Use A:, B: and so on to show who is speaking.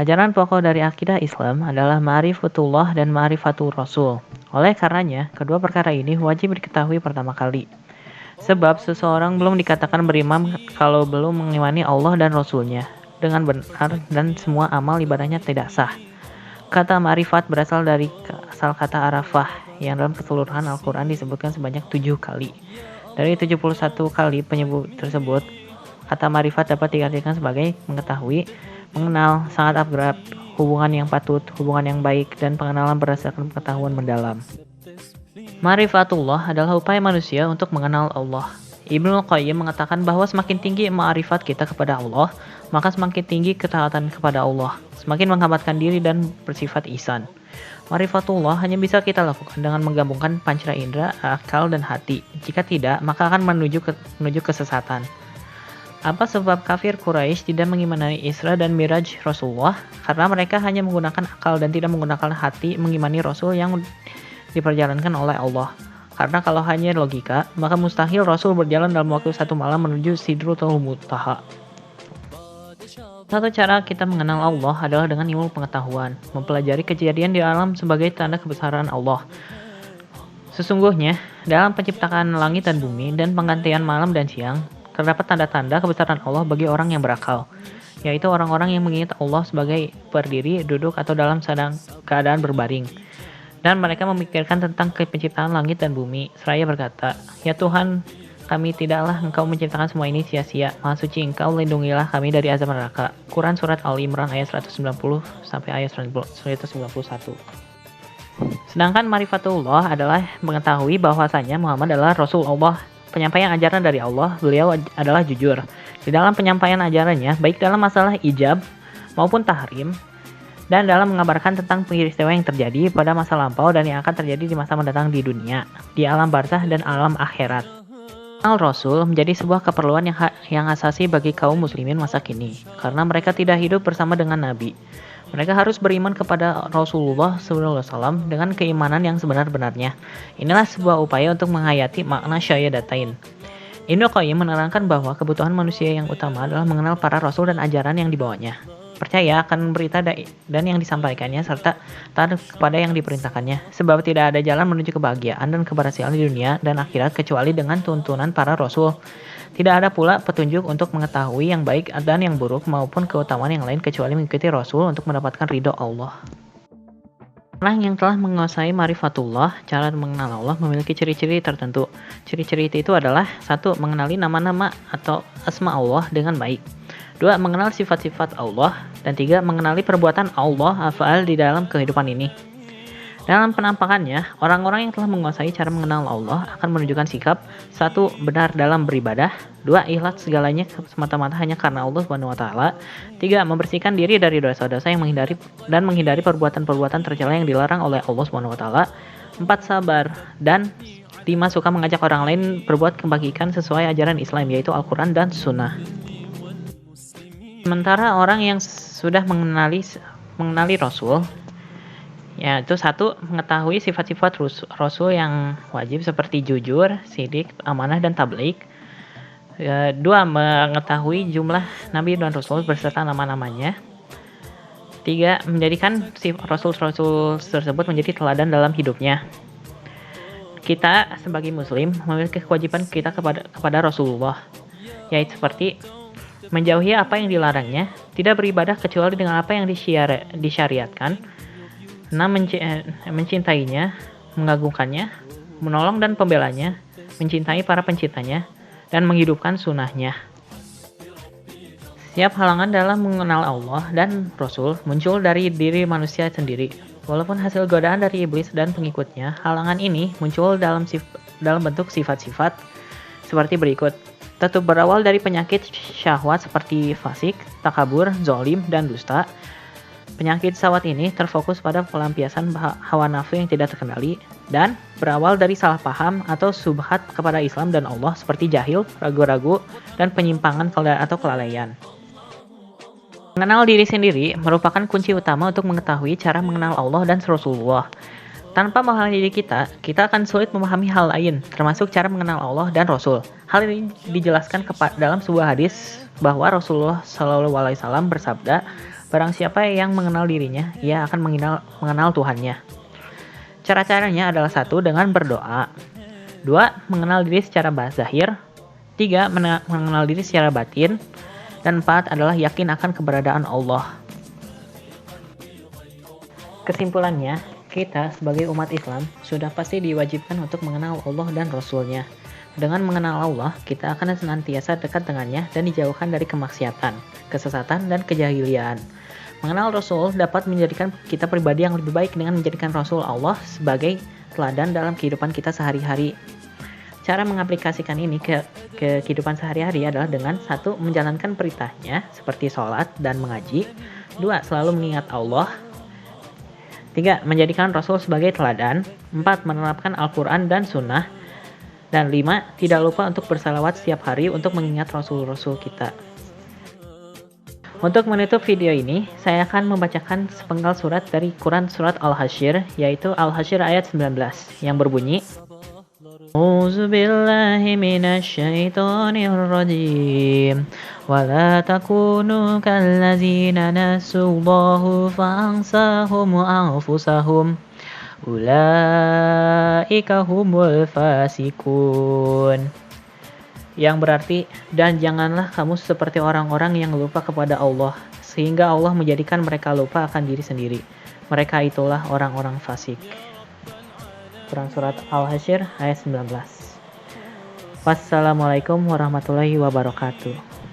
A: Ajaran pokok dari akidah Islam adalah ma'rifatullah dan ma'rifatul Rasul. Oleh karenanya, kedua perkara ini wajib diketahui pertama kali. Sebab seseorang belum dikatakan beriman kalau belum mengimani Allah dan Rasul-Nya dengan benar dan semua amal ibadahnya tidak sah. Kata ma'rifat berasal dari asal kata arafah yang dalam keseluruhan Al-Quran disebutkan sebanyak 7 kali. Dari 71 kali penyebut tersebut, kata ma'rifat dapat diartikan sebagai mengetahui, mengenal, sangat akrab, hubungan yang patut, hubungan yang baik, dan pengenalan berdasarkan pengetahuan mendalam. Ma'rifatullah adalah upaya manusia untuk mengenal Allah. Ibnu Qayyim mengatakan bahwa semakin tinggi ma'rifat kita kepada Allah, maka semakin tinggi ketaatan kepada Allah, semakin menghambatkan diri dan bersifat ihsan. Ma'rifatullah hanya bisa kita lakukan dengan menggabungkan panca indera, akal, dan hati. Jika tidak, maka akan menuju kesesatan. Apa sebab kafir Quraisy tidak mengimani Isra dan Miraj Rasulullah? Karena mereka hanya menggunakan akal dan tidak menggunakan hati mengimani Rasul yang diperjalankan oleh Allah. Karena kalau hanya logika, maka mustahil Rasul berjalan dalam waktu 1 malam menuju Sidratul Muntaha. Satu cara kita mengenal Allah adalah dengan ilmu pengetahuan, mempelajari kejadian di alam sebagai tanda kebesaran Allah. Sesungguhnya, dalam penciptaan langit dan bumi dan penggantian malam dan siang, terdapat tanda-tanda kebesaran Allah bagi orang yang berakal, yaitu orang-orang yang mengingat Allah sebagai berdiri, duduk, atau dalam keadaan berbaring. Dan mereka memikirkan tentang penciptaan langit dan bumi, seraya berkata, "Ya Tuhan, kami tidaklah Engkau menciptakan semua ini sia-sia. Maha suci Engkau, lindungilah kami dari azab neraka." Quran Surat Al-Imran ayat 190 sampai ayat 191. Sedangkan ma'rifatullah adalah mengetahui bahwasanya Muhammad adalah Rasul Allah, penyampaian ajaran dari Allah. Beliau adalah jujur di dalam penyampaian ajarannya, baik dalam masalah ijab maupun tahrim, dan dalam mengabarkan tentang peristiwa yang terjadi pada masa lampau dan yang akan terjadi di masa mendatang di dunia, di alam barzah dan alam akhirat. Al-Rasul menjadi sebuah keperluan yang asasi bagi kaum muslimin masa kini, karena mereka tidak hidup bersama dengan Nabi. Mereka harus beriman kepada Rasulullah SAW dengan keimanan yang sebenar-benarnya. Inilah sebuah upaya untuk menghayati makna syahadatain. Ibnu Qayyim menerangkan bahwa kebutuhan manusia yang utama adalah mengenal para rasul dan ajaran yang dibawanya, percaya akan berita dan yang disampaikannya, serta taat kepada yang diperintahkannya. Sebab tidak ada jalan menuju kebahagiaan dan keberhasilan di dunia dan akhirat kecuali dengan tuntunan para rasul. Tidak ada pula petunjuk untuk mengetahui yang baik dan yang buruk maupun keutamaan yang lain kecuali mengikuti Rasul untuk mendapatkan ridho Allah. Orang yang telah menguasai ma'rifatullah, cara mengenal Allah memiliki ciri-ciri tertentu. Ciri-ciri itu adalah 1. Mengenali nama-nama atau asma Allah dengan baik. 2. Mengenal sifat-sifat Allah. Dan 3. Mengenali perbuatan Allah af'al di dalam kehidupan ini. Dalam penampakannya, orang-orang yang telah menguasai cara mengenal Allah akan menunjukkan sikap 1. Benar dalam beribadah. 2. Ikhlas segalanya semata-mata hanya karena Allah SWT. 3. Membersihkan diri dari dosa-dosa yang menghindari perbuatan-perbuatan tercela yang dilarang oleh Allah SWT. 4. Sabar. Dan 5. Suka mengajak orang lain berbuat kebajikan sesuai ajaran Islam, yaitu Al-Quran dan Sunnah. Sementara orang yang sudah mengenali Rasul, yaitu 1. Mengetahui sifat-sifat Rasul yang wajib seperti jujur, sidik, amanah, dan tabligh. 2. Mengetahui jumlah Nabi dan Rasul beserta nama-namanya. 3. Menjadikan Rasul-Rasul tersebut menjadi teladan dalam hidupnya. Kita sebagai Muslim memiliki kewajiban kita kepada Rasulullah, yaitu seperti menjauhi apa yang dilarangnya, tidak beribadah kecuali dengan apa yang disyariatkan. 6. Mencintainya, mengagungkannya, menolong dan pembelanya, mencintai para pencintanya, dan menghidupkan sunnahnya. Setiap halangan dalam mengenal Allah dan Rasul muncul dari diri manusia sendiri. Walaupun hasil godaan dari iblis dan pengikutnya, halangan ini muncul dalam bentuk sifat-sifat seperti berikut. Tetap berawal dari penyakit syahwat seperti fasik, takabur, zolim, dan dusta. Penyakit syahwat ini terfokus pada pelampiasan hawa nafsu yang tidak terkendali dan berawal dari salah paham atau subhat kepada Islam dan Allah seperti jahil, ragu-ragu, dan penyimpangan atau kelalaian. Mengenal diri sendiri merupakan kunci utama untuk mengetahui cara mengenal Allah dan Rasulullah. Tanpa memahami diri kita akan sulit memahami hal lain, termasuk cara mengenal Allah dan Rasul. Hal ini dijelaskan dalam sebuah hadis bahwa Rasulullah Shallallahu Alaihi Wasallam bersabda, "Barang siapa yang mengenal dirinya, ia akan mengenal Tuhannya." Cara-caranya adalah: 1. Dengan berdoa. 2. Mengenal diri secara zahir. 3. Mengenal diri secara batin. Dan 4 adalah yakin akan keberadaan Allah. Kesimpulannya, kita sebagai umat Islam sudah pasti diwajibkan untuk mengenal Allah dan Rasul-Nya. Dengan mengenal Allah, kita akan senantiasa dekat dengannya dan dijauhkan dari kemaksiatan, kesesatan, dan kejahilian. Mengenal Rasul dapat menjadikan kita pribadi yang lebih baik dengan menjadikan Rasul Allah sebagai teladan dalam kehidupan kita sehari-hari. Cara mengaplikasikan ini ke kehidupan sehari-hari adalah dengan 1. Menjalankan perintahnya seperti sholat dan mengaji. 2. Selalu mengingat Allah. 3. Menjadikan Rasul sebagai teladan. 4. Menerapkan Al-Quran dan Sunnah. Dan 5. Tidak lupa untuk bersalawat setiap hari untuk mengingat Rasul-Rasul kita. Untuk menutup video ini, saya akan membacakan sepenggal surat dari Quran surat Al-Hasyr, yaitu Al-Hasyr ayat 19, yang berbunyi, A'udzu billahi minasy syaithanir rajim. Wala takunu kallazina nasullahu fa'ansahum anfusahum. Ulaika humul fasikun. Yang berarti, dan janganlah kamu seperti orang-orang yang lupa kepada Allah, sehingga Allah menjadikan mereka lupa akan diri sendiri. Mereka itulah orang-orang fasik. Quran surat Al-Hasyr ayat 19. Wassalamualaikum warahmatullahi wabarakatuh.